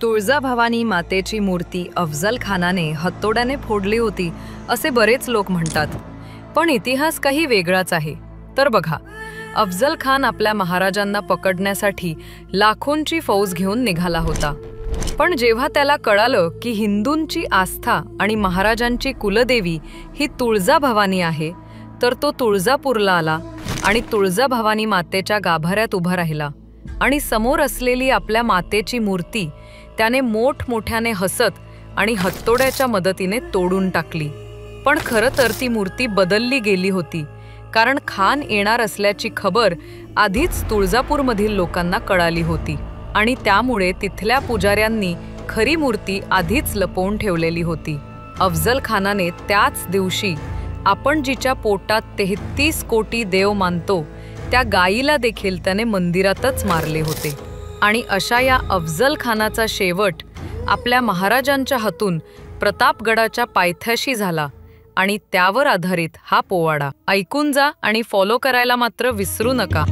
तुळजाभवानी मातेची मूर्ती अफजल खानाने हत्तोड्याने फोडली होती असे बरेच लोक म्हणतात, पण इतिहास काही वेगळाच आहे। तर बघा, अफजल खान आपल्या महाराजांना पकडण्यासाठी लाखोंची फौज घेऊन निघाला होता। पण जेव्हा त्याला कळालं की हिंदूंची आस्था आणि महाराजांची कुलदेवी ही तुळजाभवानी आहे, तर तो तुळजापूरला आला आणि तुळजाभवानी मातेच्या गाभाऱ्यात उभा राहिला आणि समोर असलेली आपल्या मातेची मूर्ती त्याने मोठमोठ्याने हसत आणि हत्तोड्याच्या मदतीने तोडून टाकली। पण खरं तर ती मूर्ती बदलली गेली होती, कारण खान येणार असल्याची खबर आधीच तुळजापूरमधील लोकांना कळाली होती आणि त्यामुळे तिथल्या पुजाऱ्यांनी खरी मूर्ती आधीच लपवून ठेवलेली होती। अफजल खानाने त्याच दिवशी आपण जिच्या पोटात 33 कोटी देव मानतो त्या गायीला देखील त्याने मंदिरातच मारले होते। आणि अशा या अफजल खानाचा शेवट आपल्या महाराजांच्या हातून प्रतापगडाच्या पायथ्याशी झाला आणि त्यावर आधारित हा पोवाडा ऐकून जा आणि फॉलो करायला मात्र विसरू नका।